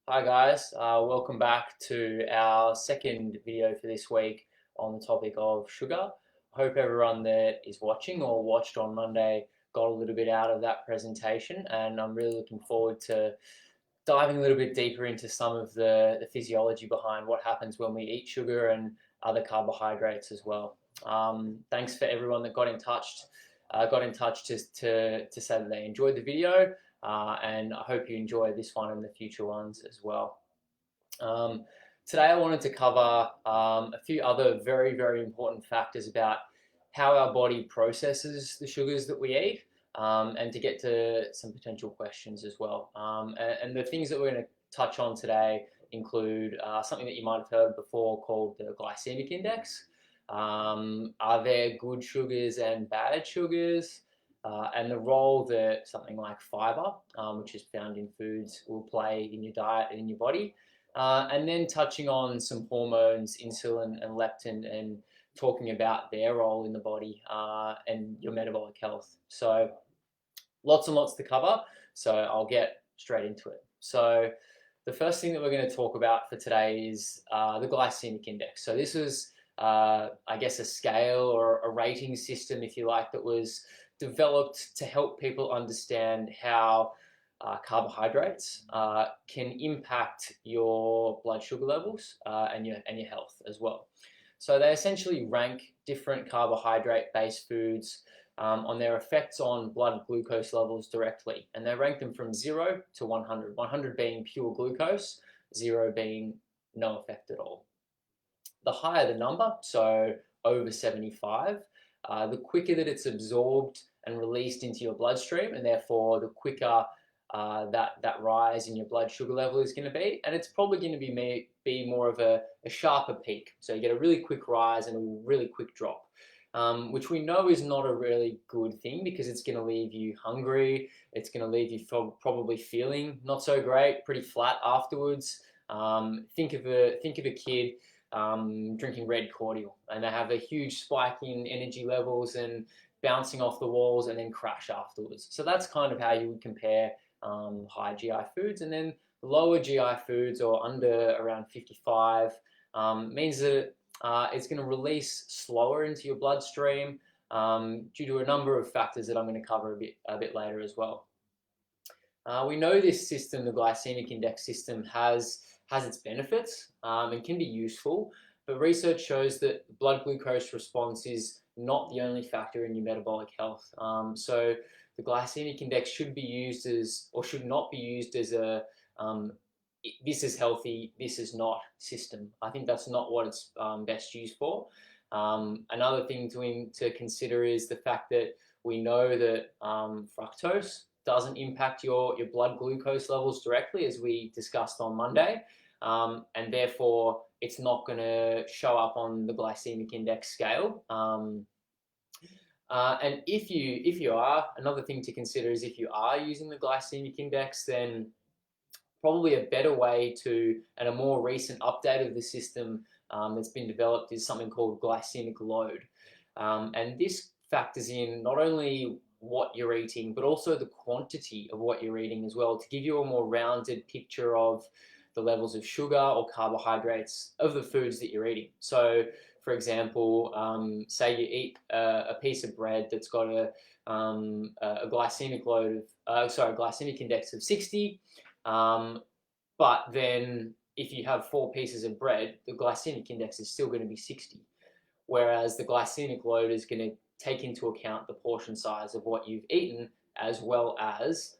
Hi guys, welcome back to our second video for this week on the topic of sugar. I hope everyone that is watching or watched on Monday got a little bit out of that presentation, and I'm really looking forward to diving a little bit deeper into some of the physiology behind what happens when we eat sugar and other carbohydrates as well. Thanks for everyone that got in touch to say that they enjoyed the video, and I hope you enjoy this one and the future ones as well. Um, Today I wanted to cover a few other very important factors about how our body processes the sugars that we eat, and to get to some potential questions as well. And the things that we're going to touch on today include something that you might have heard before called the glycemic index. Are there good sugars and bad sugars? And the role that something like fiber, which is found in foods, will play in your diet and in your body. And then touching on some hormones, insulin and leptin, and talking about their role in the body and your metabolic health. So lots and lots to cover. So I'll get straight into it. So the first thing that we're going to talk about for today is the glycemic index. So this is, I guess, a scale or a rating system, if you like, that was developed to help people understand how carbohydrates can impact your blood sugar levels and your health as well. So they essentially rank different carbohydrate-based foods on their effects on blood glucose levels directly, and they rank them from 0 to 100. 100 being pure glucose, 0 being no effect at all. The higher the number, so over 75, the quicker that it's absorbed and released into your bloodstream, and therefore the quicker that rise in your blood sugar level is going to be, and it's probably going to be more of a sharper peak. So you get a really quick rise and a really quick drop, which we know is not a really good thing because it's going to leave you hungry. It's going to leave you probably feeling not so great, pretty flat afterwards. Think of a kid drinking red cordial, and they have a huge spike in energy levels and bouncing off the walls and then crash afterwards. So that's kind of how you would compare high GI foods. And then lower GI foods, or under around 55, means that it's going to release slower into your bloodstream due to a number of factors that I'm going to cover a bit later as well. We know this system, the glycemic index system, has its benefits and can be useful, but research shows that blood glucose response is not the only factor in your metabolic health. So the glycemic index should be used as, or should not be used as a this is healthy, this is not system. I think that's not what it's best used for. Another thing to consider is the fact that we know that fructose doesn't impact your blood glucose levels directly, as we discussed on Monday, and therefore it's not going to show up on the glycemic index scale. And if you are, another thing to consider is if you are using the glycemic index, then probably a better way to, and a more recent update of the system that's been developed, is something called Glycinic Load. And this factors in not only what you're eating, but also the quantity of what you're eating as well, to give you a more rounded picture of the levels of sugar or carbohydrates of the foods that you're eating. So, for example, say you eat a piece of bread that's got a glycemic load of, glycemic index of 60, but then if you have 4 pieces of bread, the glycemic index is still going to be 60, whereas the glycemic load is going to take into account the portion size of what you've eaten, as well as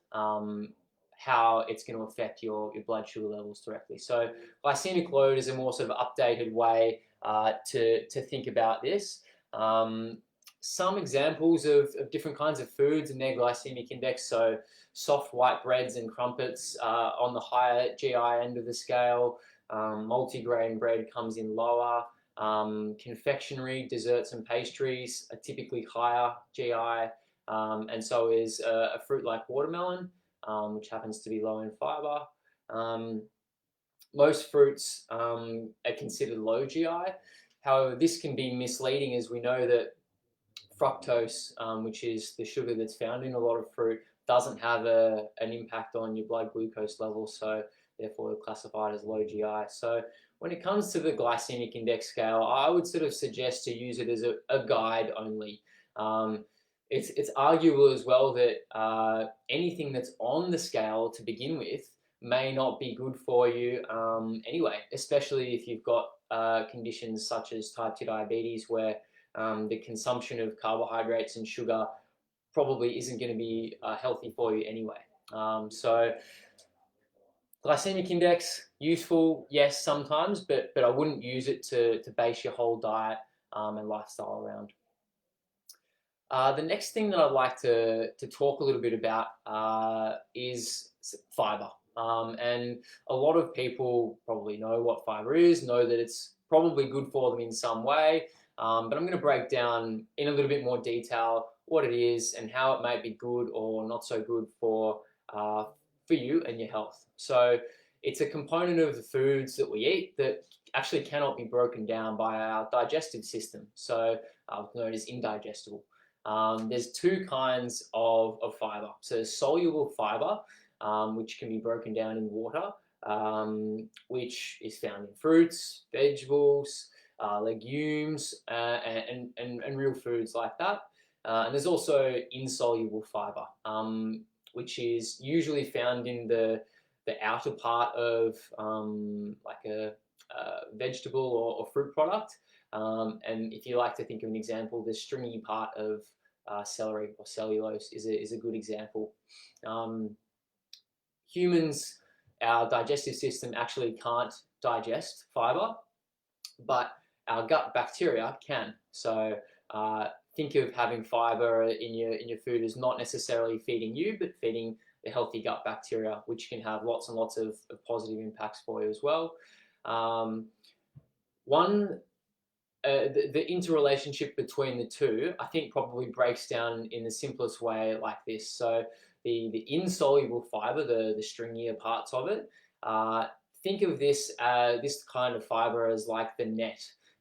how it's going to affect your blood sugar levels directly. So glycemic load is a more sort of updated way to think about this. Some examples of different kinds of foods and their glycemic index. So soft white breads and crumpets on the higher GI end of the scale. Multigrain bread comes in lower. Confectionery, desserts and pastries are typically higher GI, and so is a fruit like watermelon, which happens to be low in fiber. Most fruits are considered low GI. However, this can be misleading, as we know that fructose, which is the sugar that's found in a lot of fruit, doesn't have an impact on your blood glucose levels. So therefore classified as low GI. So when it comes to the glycemic index scale, I would sort of suggest to use it as a guide only. It's arguable as well that anything that's on the scale to begin with may not be good for you anyway, especially if you've got conditions such as type 2 diabetes, where the consumption of carbohydrates and sugar probably isn't going to be healthy for you anyway. So glycemic index, useful, yes, sometimes, but I wouldn't use it to base your whole diet and lifestyle around. The next thing that I'd like to talk a little bit about is fiber. And a lot of people probably know what fiber is, know that it's probably good for them in some way, but I'm going to break down in a little bit more detail what it is and how it may be good or not so good for you and your health. So it's a component of the foods that we eat that actually cannot be broken down by our digestive system, so known as indigestible. There's two kinds of fiber. So soluble fiber, which can be broken down in water, which is found in fruits, vegetables, legumes, and real foods like that. And there's also insoluble fiber, which is usually found in the outer part of like a vegetable or fruit product. And if you like to think of an example, the stringy part of celery or cellulose is a good example. Humans, our digestive system actually can't digest fiber, but our gut bacteria can. So think of having fiber in your food as not necessarily feeding you, but feeding the healthy gut bacteria, which can have lots and lots of positive impacts for you as well. The interrelationship between the two, I think, probably breaks down in the simplest way like this. So the insoluble fiber, the stringier parts of it, think of this kind of fiber as like the net,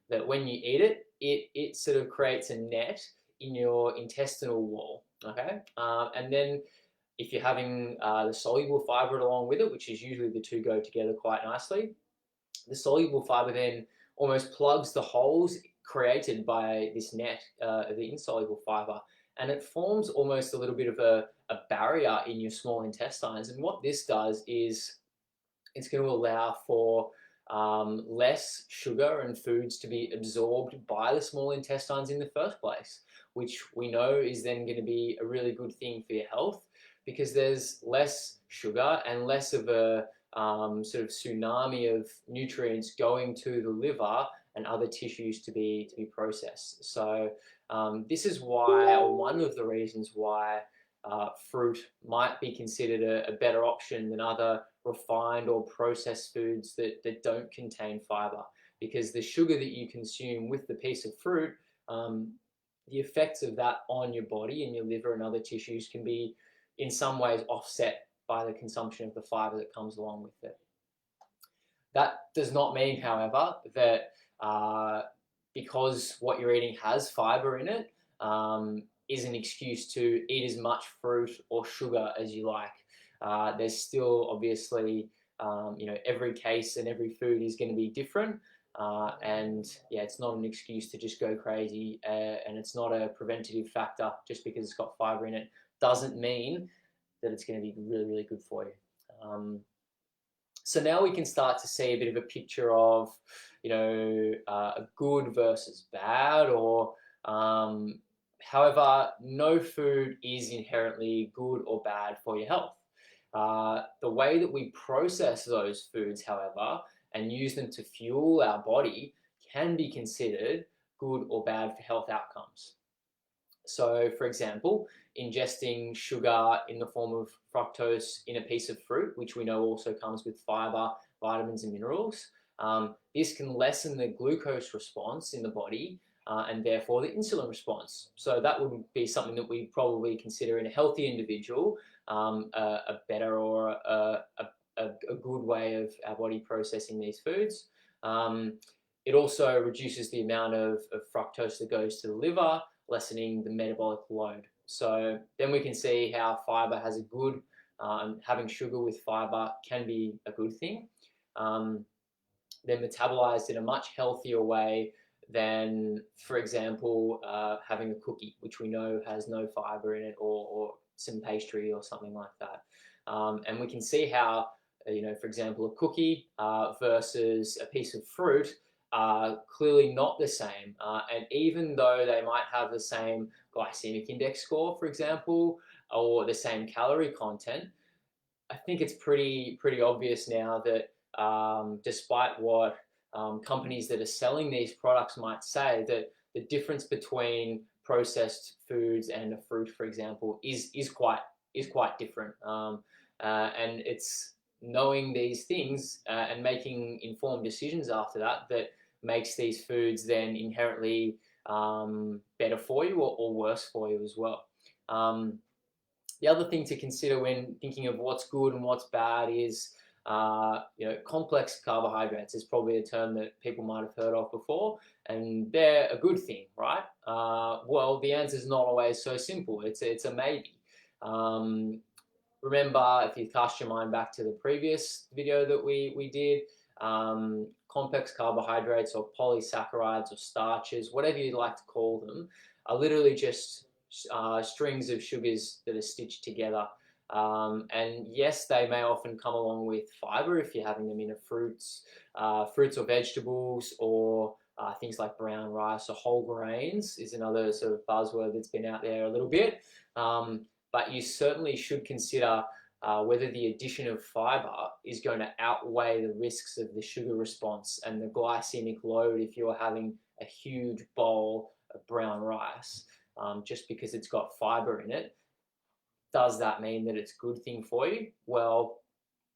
that when you eat it, it sort of creates a net in your intestinal wall. Okay, and then if you're having the soluble fiber along with it, which is usually the two go together quite nicely, the soluble fiber then almost plugs the holes created by this net, the insoluble fiber, and it forms almost a little bit of a barrier in your small intestines. And what this does is it's going to allow for less sugar and foods to be absorbed by the small intestines in the first place, which we know is then going to be a really good thing for your health, because there's less sugar and less of a sort of tsunami of nutrients going to the liver and other tissues to be processed. So this is why, or one of the reasons why, fruit might be considered a better option than other refined or processed foods that don't contain fiber, because the sugar that you consume with the piece of fruit, the effects of that on your body and your liver and other tissues can be in some ways offset by the consumption of the fiber that comes along with it. That does not mean, however, that because what you're eating has fiber in it, is an excuse to eat as much fruit or sugar as you like. There's still obviously, every case and every food is going to be different. And yeah, it's not an excuse to just go crazy, and it's not a preventative factor. Just because it's got fiber in it doesn't mean that it's going to be really, really good for you. So now we can start to see a bit of a picture of, a good versus bad, or however, no food is inherently good or bad for your health. The way that we process those foods, however, and use them to fuel our body can be considered good or bad for health outcomes. So, for example, ingesting sugar in the form of fructose in a piece of fruit, which we know also comes with fiber, vitamins, and minerals, this can lessen the glucose response in the body, and therefore the insulin response. So that would be something that we probably consider in a healthy individual a better or a good way of our body processing these foods. It also reduces the amount of fructose that goes to the liver, lessening the metabolic load. So then we can see how fiber has a good having sugar with fibre can be a good thing. They're metabolized in a much healthier way than, for example, having a cookie, which we know has no fibre in it, or some pastry or something like that. And we can see how, for example, a cookie versus a piece of fruit are clearly not the same. And even though they might have the same glycemic index score, for example, or the same calorie content, I think it's pretty obvious now that despite what companies that are selling these products might say, that the difference between processed foods and a fruit, for example, is quite different. And it's knowing these things and making informed decisions after that that makes these foods then inherently better for you or worse for you as well. The other thing to consider when thinking of what's good and what's bad is, complex carbohydrates is probably a term that people might have heard of before, and they're a good thing, right? Well, the answer is not always so simple. It's a maybe. Remember, if you cast your mind back to the previous video that we did, complex carbohydrates or polysaccharides or starches, whatever you like to call them, are literally just strings of sugars that are stitched together. And yes, they may often come along with fiber if you're having them in a fruits or vegetables, or things like brown rice or whole grains is another sort of buzzword that's been out there a little bit. But you certainly should consider whether the addition of fiber is going to outweigh the risks of the sugar response and the glycemic load if you're having a huge bowl of brown rice. Just because it's got fiber in it, does that mean that it's a good thing for you? Well,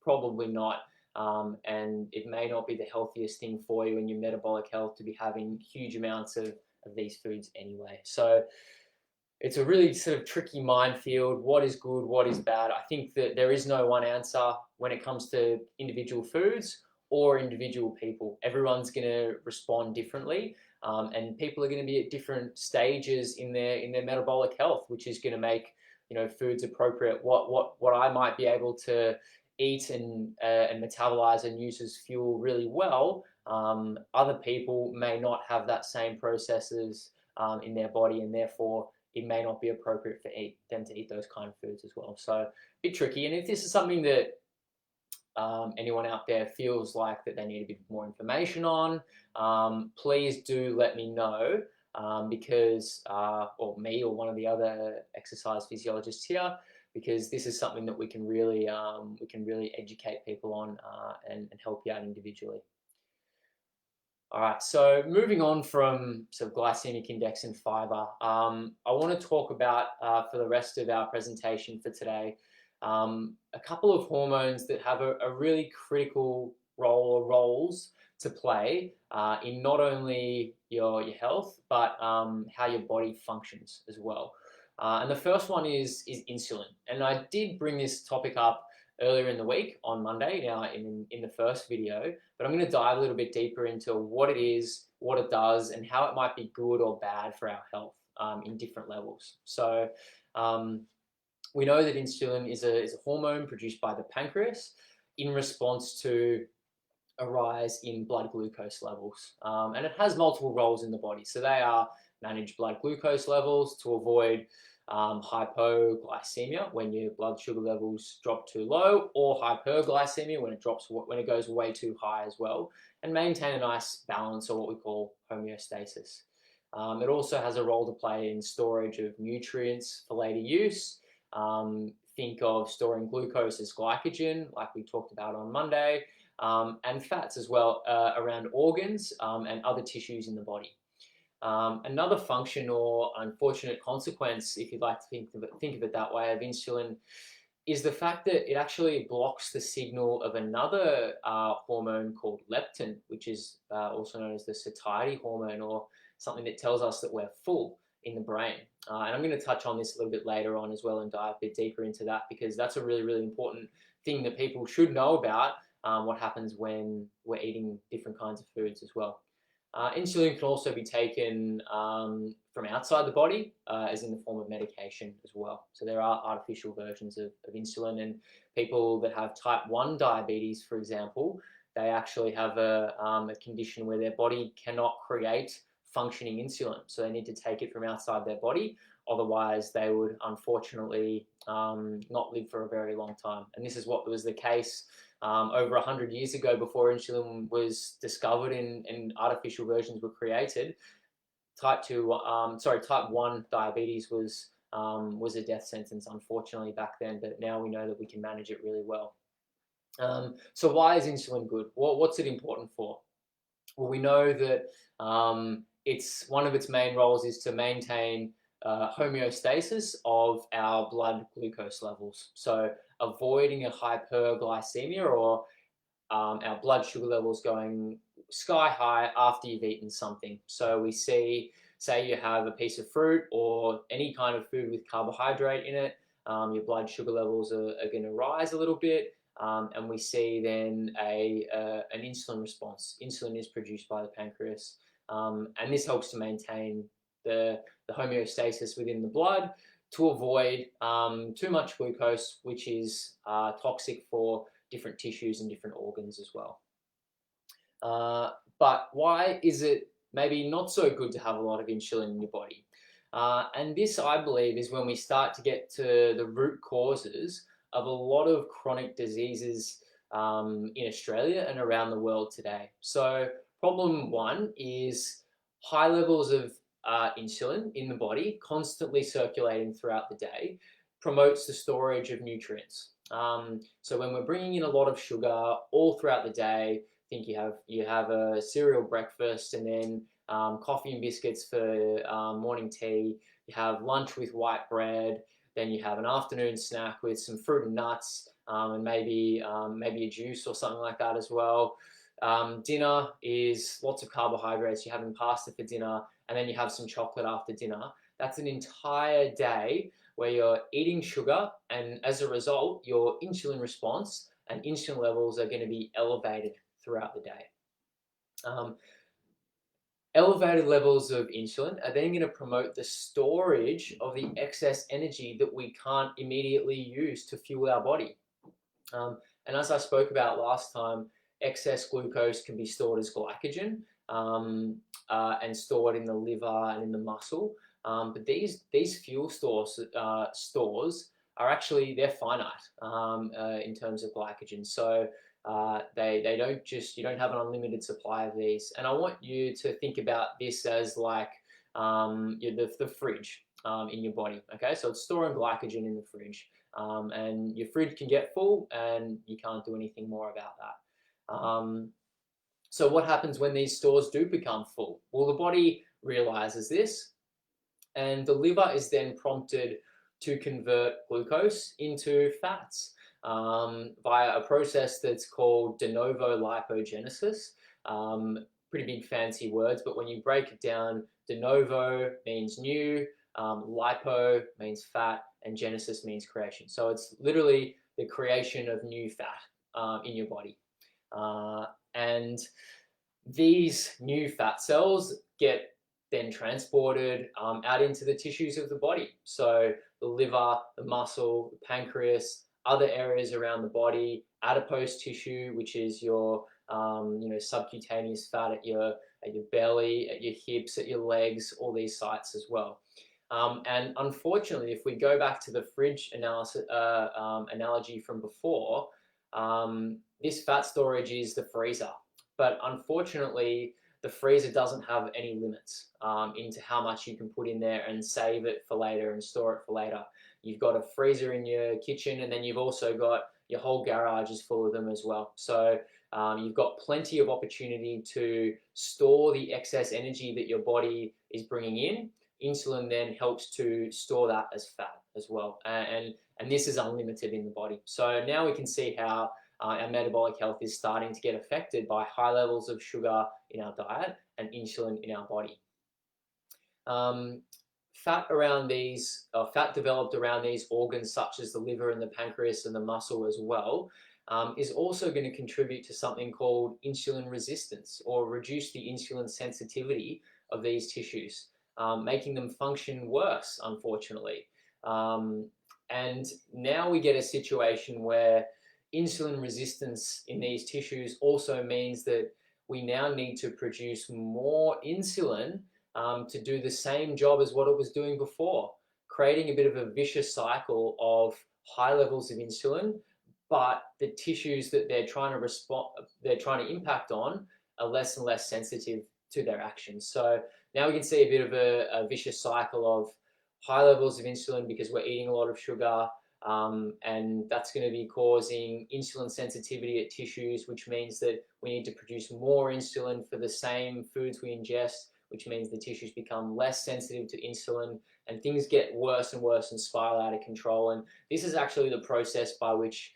probably not. And it may not be the healthiest thing for you in your metabolic health to be having huge amounts of these foods anyway. So it's a really sort of tricky minefield. What is good? What is bad? I think that there is no one answer when it comes to individual foods or individual people. Everyone's going to respond differently. And people are going to be at different stages in their metabolic health, which is going to make foods appropriate. What I might be able to eat and metabolize and use as fuel really well, other people may not have that same processes in their body, and therefore it may not be appropriate for them to eat those kind of foods as well. So a bit tricky. And if this is something that anyone out there feels like that they need a bit more information on, please do let me know, because or me or one of the other exercise physiologists here, because this is something that we can really educate people on and help you out individually. All right, so moving on from sort of glycemic index and fiber, I want to talk about, for the rest of our presentation for today, a couple of hormones that have a really critical role or roles to play in not only your health, but how your body functions as well. And the first one is insulin. And I did bring this topic up earlier in the week on Monday, now in the first video, but I'm going to dive a little bit deeper into what it is, what it does, and how it might be good or bad for our health in different levels. So we know that insulin is a hormone produced by the pancreas in response to a rise in blood glucose levels. And it has multiple roles in the body. So they are manage blood glucose levels to avoid hypoglycemia, when your blood sugar levels drop too low, or hyperglycemia, when it goes way too high as well, and maintain a nice balance, or what we call homeostasis. It also has a role to play in storage of nutrients for later use. Think of storing glucose as glycogen, like we talked about on Monday, and fats as well around organs and other tissues in the body. Another function or unfortunate consequence, if you'd like to think of it that way, of insulin is the fact that it actually blocks the signal of another hormone called leptin, which is also known as the satiety hormone, or something that tells us that we're full in the brain. And I'm going to touch on this a little bit later on as well and dive a bit deeper into that, because that's a really, really important thing that people should know about what happens when we're eating different kinds of foods as well. Insulin can also be taken from outside the body, as in the form of medication as well. So there are artificial versions of insulin, and people that have type 1 diabetes, for example, they actually have a condition where their body cannot create functioning insulin. So they need to take it from outside their body. Otherwise, they would unfortunately not live for a very long time. And this is what was the case over 100 years ago, before insulin was discovered and artificial versions were created. Type 1 diabetes was a death sentence, unfortunately, back then. But now we know that we can manage it really well. So why is insulin good? What's it important for? Well, we know that it's one of its main roles is to maintain homeostasis of our blood glucose levels. So avoiding a hyperglycemia, or our blood sugar levels going sky high after you've eaten something. So we see, say you have a piece of fruit or any kind of food with carbohydrate in it, your blood sugar levels are going to rise a little bit. And we see then an insulin response. Insulin is produced by the pancreas, and this helps to maintain the homeostasis within the blood to avoid too much glucose, which is toxic for different tissues and different organs as well. But why is it maybe not so good to have a lot of insulin in your body? And this, I believe, is when we start to get to the root causes of a lot of chronic diseases in Australia and around the world today. So problem one is high levels of insulin in the body, constantly circulating throughout the day, promotes the storage of nutrients. So when we're bringing in a lot of sugar all throughout the day, I think you have a cereal breakfast, and then coffee and biscuits for morning tea. You have lunch with white bread. Then you have an afternoon snack with some fruit and nuts, and maybe a juice or something like that as well. Dinner is lots of carbohydrates. You're having pasta for dinner, and then you have some chocolate after dinner. That's an entire day where you're eating sugar, and as a result, your insulin response and insulin levels are going to be elevated throughout the day. Elevated levels of insulin are then going to promote the storage of the excess energy that we can't immediately use to fuel our body. And as I spoke about last time, excess glucose can be stored as glycogen and stored in the liver and in the muscle. But these fuel stores are actually, they're finite in terms of glycogen. So they don't you don't have an unlimited supply of these. And I want you to think about this as like the fridge in your body. Okay, so it's storing glycogen in the fridge, and your fridge can get full, and you can't do anything more about that. So what happens when these stores do become full? Well, the body realizes this, and the liver is then prompted to convert glucose into fats via a process that's called de novo lipogenesis. Pretty big fancy words, but when you break it down, de novo means new, lipo means fat, and genesis means creation. So it's literally the creation of new fat in your body. And these new fat cells get then transported out into the tissues of the body. So the liver, the muscle, the pancreas, other areas around the body, adipose tissue, which is your subcutaneous fat at your belly, at your hips, at your legs, all these sites as well. And unfortunately, if we go back to the fridge analogy from before, this fat storage is the freezer. But unfortunately, the freezer doesn't have any limits into how much you can put in there and save it for later and store it for later. You've got a freezer in your kitchen, and then you've also got your whole garage is full of them as well. So you've got plenty of opportunity to store the excess energy that your body is bringing in. Insulin then helps to store that as fat as well. And this is unlimited in the body. So now we can see how our metabolic health is starting to get affected by high levels of sugar in our diet and insulin in our body. Fat developed around these organs, such as the liver and the pancreas and the muscle as well, is also going to contribute to something called insulin resistance, or reduce the insulin sensitivity of these tissues, making them function worse, unfortunately. And now we get a situation where insulin resistance in these tissues also means that we now need to produce more insulin to do the same job as what it was doing before, creating a bit of a vicious cycle of high levels of insulin, but the tissues that they're trying to impact on are less and less sensitive to their actions. So now we can see a bit of a vicious cycle of high levels of insulin because we're eating a lot of sugar, and that's going to be causing insulin sensitivity at tissues, which means that we need to produce more insulin for the same foods we ingest, which means the tissues become less sensitive to insulin, and things get worse and worse and spiral out of control. And this is actually the process by which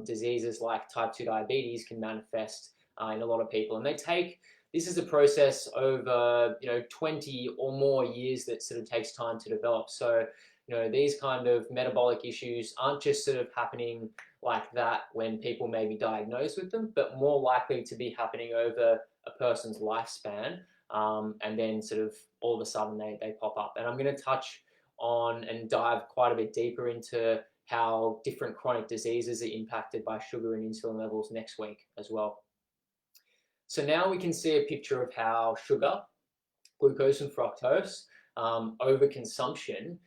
diseases like type 2 diabetes can manifest in a lot of people. And this is a process over 20 or more years that sort of takes time to develop. So these kind of metabolic issues aren't just sort of happening like that when people may be diagnosed with them, but more likely to be happening over a person's lifespan, and then sort of all of a sudden they pop up. And I'm going to touch on and dive quite a bit deeper into how different chronic diseases are impacted by sugar and insulin levels next week as well. So now we can see a picture of how sugar, glucose and fructose, overconsumption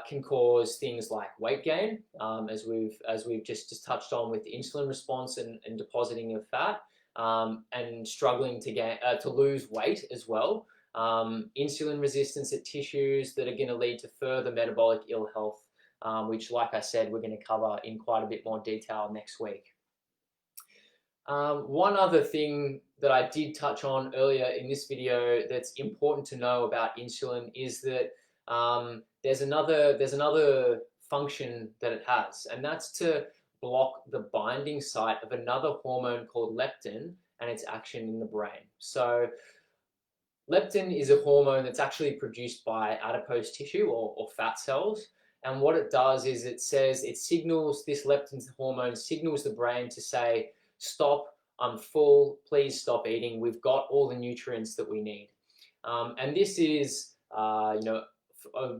can cause things like weight gain, as we've just touched on with insulin response and depositing of fat, and struggling to lose weight as well. Insulin resistance at tissues that are going to lead to further metabolic ill health, which, like I said, we're going to cover in quite a bit more detail next week. One other thing that I did touch on earlier in this video that's important to know about insulin is that there's another function that it has, and that's to block the binding site of another hormone called leptin and its action in the brain. So leptin is a hormone that's actually produced by adipose tissue or fat cells. And what it does is this leptin hormone signals the brain to say, stop, I'm full, please stop eating, we've got all the nutrients that we need. And this is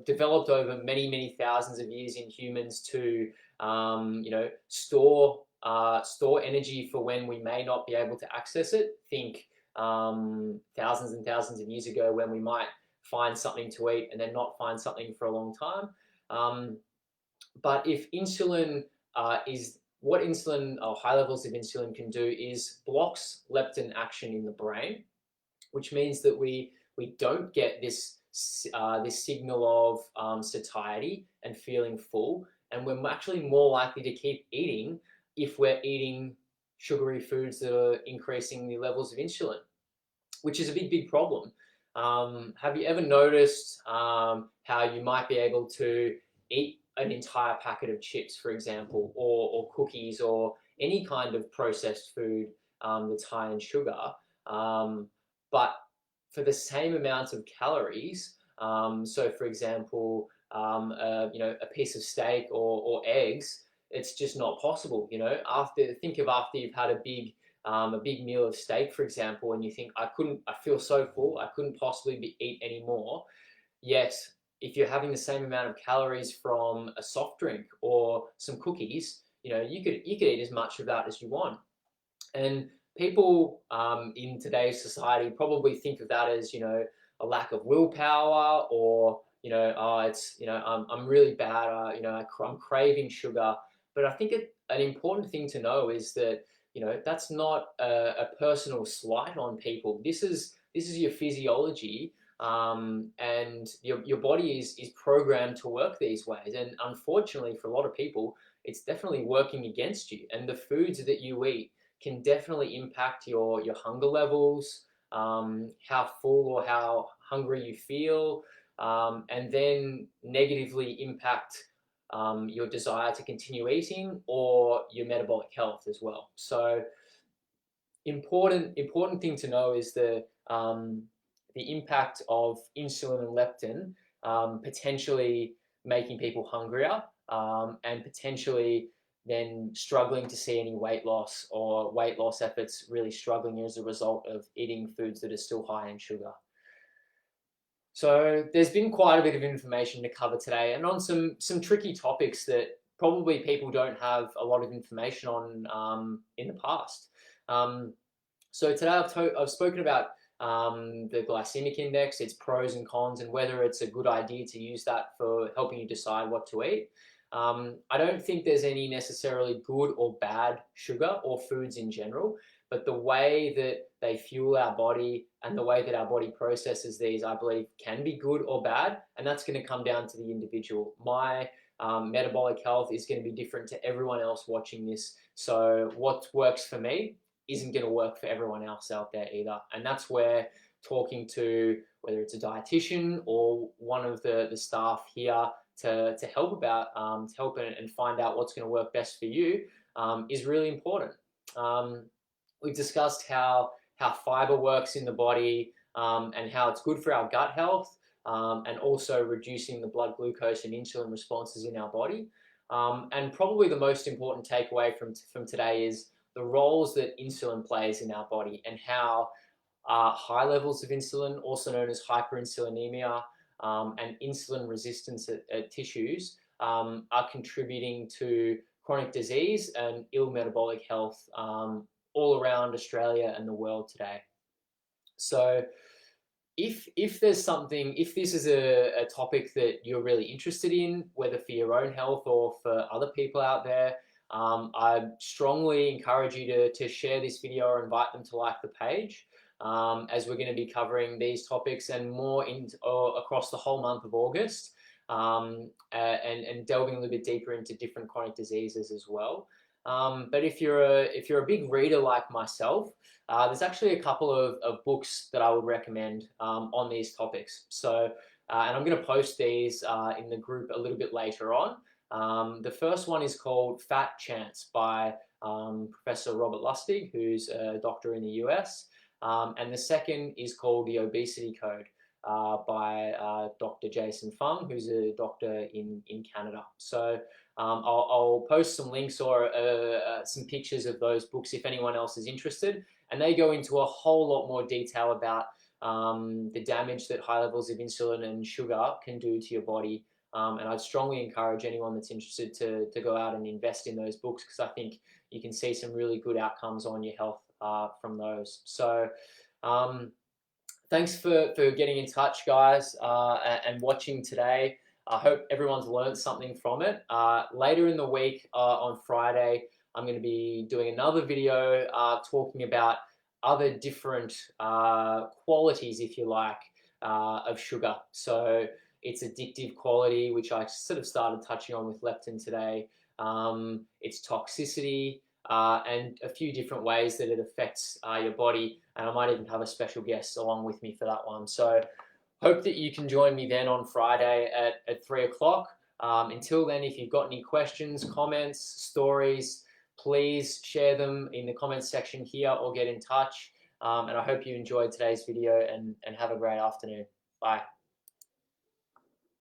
developed over many thousands of years in humans to store energy for when we may not be able to access it. Think thousands and thousands of years ago when we might find something to eat and then not find something for a long time. But if insulin what insulin or high levels of insulin can do is blocks leptin action in the brain, which means that we don't get this signal of satiety and feeling full, and we're actually more likely to keep eating if we're eating sugary foods that are increasing the levels of insulin, which is a big problem. Have you ever noticed how you might be able to eat an entire packet of chips, for example, or cookies, or any kind of processed food that's high in sugar, but for the same amount of calories? So, for example, a piece of steak or eggs, it's just not possible. Think of after you've had a big meal of steak, for example, and you think, I feel so full, I couldn't possibly eat any more. Yet, if you're having the same amount of calories from a soft drink or some cookies, you could eat as much of that as you want. And people in today's society probably think of that as a lack of willpower, or I'm really bad, I'm craving sugar. But I think an important thing to know is that that's not a personal slight on people. This is your physiology. And your body is programmed to work these ways, and unfortunately for a lot of people it's definitely working against you, and the foods that you eat can definitely impact your hunger levels, how full or how hungry you feel, and then negatively impact your desire to continue eating or your metabolic health as well. So important thing to know is the impact of insulin and leptin potentially making people hungrier, and potentially then struggling to see any weight loss, or weight loss efforts really struggling as a result of eating foods that are still high in sugar. So there's been quite a bit of information to cover today, and on some tricky topics that probably people don't have a lot of information on in the past. So today I've spoken about the glycemic index, its pros and cons, and whether it's a good idea to use that for helping you decide what to eat. I don't think there's any necessarily good or bad sugar or foods in general, but the way that they fuel our body and the way that our body processes these, I believe, can be good or bad, and that's going to come down to the individual. My metabolic health is going to be different to everyone else watching this, so what works for me isn't going to work for everyone else out there either, and that's where talking to, whether it's a dietitian or one of the staff here to help and find out what's going to work best for you is really important. We've discussed how fiber works in the body, and how it's good for our gut health, and also reducing the blood glucose and insulin responses in our body. And probably the most important takeaway from today is the roles that insulin plays in our body, and how high levels of insulin, also known as hyperinsulinemia, and insulin resistance at tissues, are contributing to chronic disease and ill metabolic health all around Australia and the world today. So if there's something, if this is a topic that you're really interested in, whether for your own health or for other people out there, I strongly encourage you to share this video or invite them to like the page, as we're going to be covering these topics and more across the whole month of August, and delving a little bit deeper into different chronic diseases as well. But if you're a big reader like myself, there's actually a couple of books that I would recommend on these topics. So, and I'm going to post these in the group a little bit later on. The first one is called Fat Chance by Professor Robert Lustig, who's a doctor in the US. And the second is called The Obesity Code by Dr. Jason Fung, who's a doctor in Canada. So I'll post some links or some pictures of those books if anyone else is interested. And they go into a whole lot more detail about the damage that high levels of insulin and sugar can do to your body. And I'd strongly encourage anyone that's interested to go out and invest in those books, because I think you can see some really good outcomes on your health from those. So thanks for getting in touch, guys, and watching today. I hope everyone's learned something from it. Later in the week, on Friday, I'm going to be doing another video talking about other different qualities, if you like, of sugar. So its addictive quality, which I sort of started touching on with leptin today, its toxicity, and a few different ways that it affects your body. And I might even have a special guest along with me for that one. So hope that you can join me then on Friday at 3 o'clock. Until then, if you've got any questions, comments, stories, please share them in the comments section here or get in touch. And I hope you enjoyed today's video, and have a great afternoon. Bye.